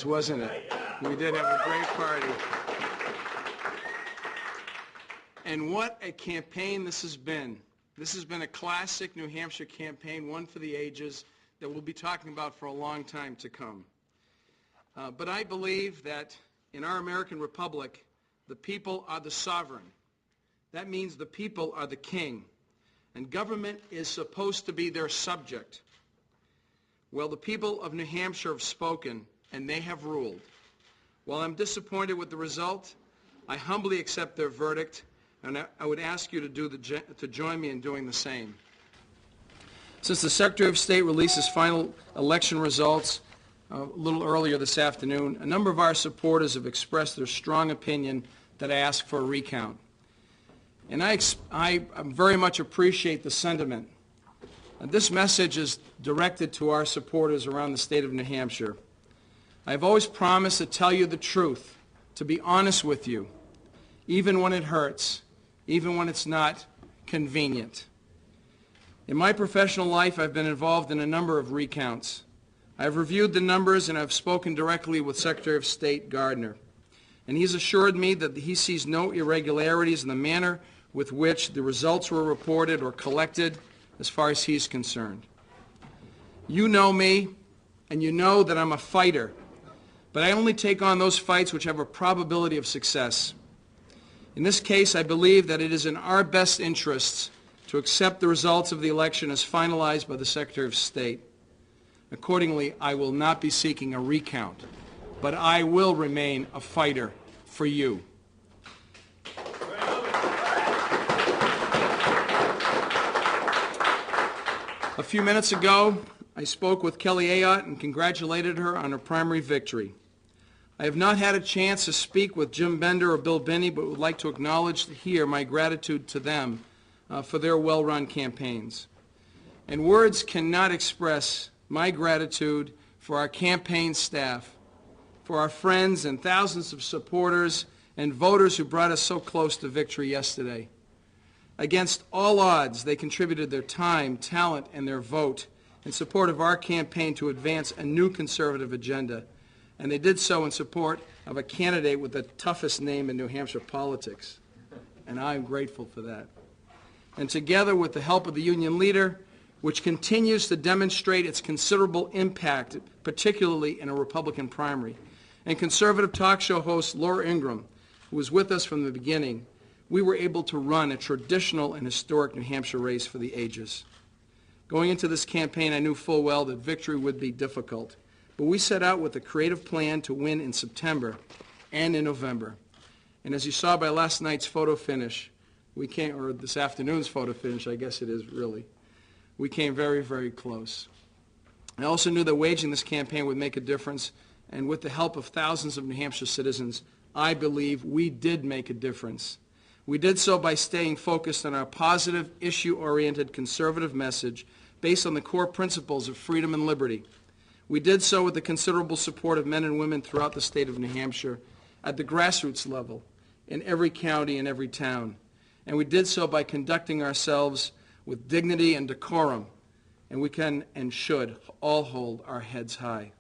Wasn't it? We did have a great party. And what a campaign this has been. This has been a classic New Hampshire campaign, one for the ages, that we'll be talking about for a long time to come. But I believe that in our American Republic, the people are the sovereign. That means the people are the king, and government is supposed to be their subject. Well, the people of New Hampshire have spoken, and they have ruled. While I'm disappointed with the result, I humbly accept their verdict, and I would ask you to join me in doing the same. Since the Secretary of State released his final election results a little earlier this afternoon, a number of our supporters have expressed their strong opinion that I ask for a recount. And I very much appreciate the sentiment. This message is directed to our supporters around the state of New Hampshire. I've always promised to tell you the truth, to be honest with you, even when it hurts, even when it's not convenient. In my professional life, I've been involved in a number of recounts. I've reviewed the numbers and I've spoken directly with Secretary of State Gardner. And he's assured me that he sees no irregularities in the manner with which the results were reported or collected as far as he's concerned. You know me, and you know that I'm a fighter, but I only take on those fights which have a probability of success. In this case, I believe that it is in our best interests to accept the results of the election as finalized by the Secretary of State. Accordingly, I will not be seeking a recount, but I will remain a fighter for you. A few minutes ago, I spoke with Kelly Ayotte and congratulated her on her primary victory. I have not had a chance to speak with Jim Bender or Bill Binney, but would like to acknowledge here my gratitude to them for their well-run campaigns. And words cannot express my gratitude for our campaign staff, for our friends and thousands of supporters and voters who brought us so close to victory yesterday. Against all odds, they contributed their time, talent, and their vote in support of our campaign to advance a new conservative agenda. And they did so in support of a candidate with the toughest name in New Hampshire politics. And I'm grateful for that. And together with the help of the union leader, which continues to demonstrate its considerable impact, particularly in a Republican primary, and conservative talk show host Laura Ingraham, who was with us from the beginning, we were able to run a traditional and historic New Hampshire race for the ages. Going into this campaign, I knew full well that victory would be difficult, but we set out with a creative plan to win in September and in November. And as you saw by last night's photo finish, or this afternoon's photo finish, I guess it is really, we came very, very close. I also knew that waging this campaign would make a difference, and with the help of thousands of New Hampshire citizens, I believe we did make a difference. We did so by staying focused on our positive, issue-oriented conservative message based on the core principles of freedom and liberty. We did so with the considerable support of men and women throughout the state of New Hampshire at the grassroots level, in every county and every town. And we did so by conducting ourselves with dignity and decorum, and we can and should all hold our heads high.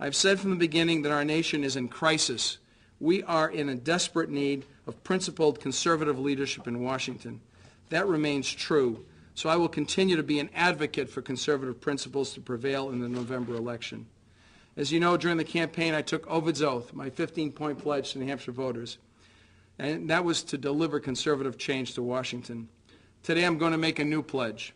I've said from the beginning that our nation is in crisis. We are in a desperate need of principled conservative leadership in Washington. That remains true, so I will continue to be an advocate for conservative principles to prevail in the November election. As you know, during the campaign, I took Ovide's oath, my 15-point pledge to New Hampshire voters, and that was to deliver conservative change to Washington. Today, I'm going to make a new pledge,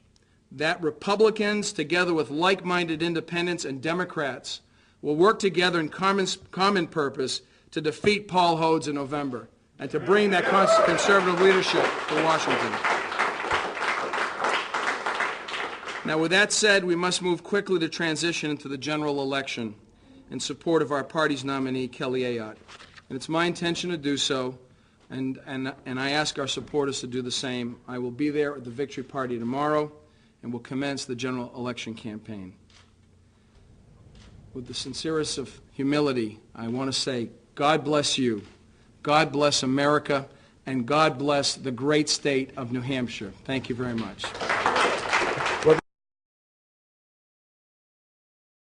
that Republicans, together with like-minded independents and Democrats, will work together in common purpose to defeat Paul Hodes in November and to bring that conservative leadership to Washington. Now, with that said, we must move quickly to transition into the general election in support of our party's nominee, Kelly Ayotte. And it's my intention to do so, and I ask our supporters to do the same. I will be there at the victory party tomorrow, and will commence the general election campaign. With the sincerest of humility, I want to say, God bless you, God bless America, and God bless the great state of New Hampshire. Thank you very much.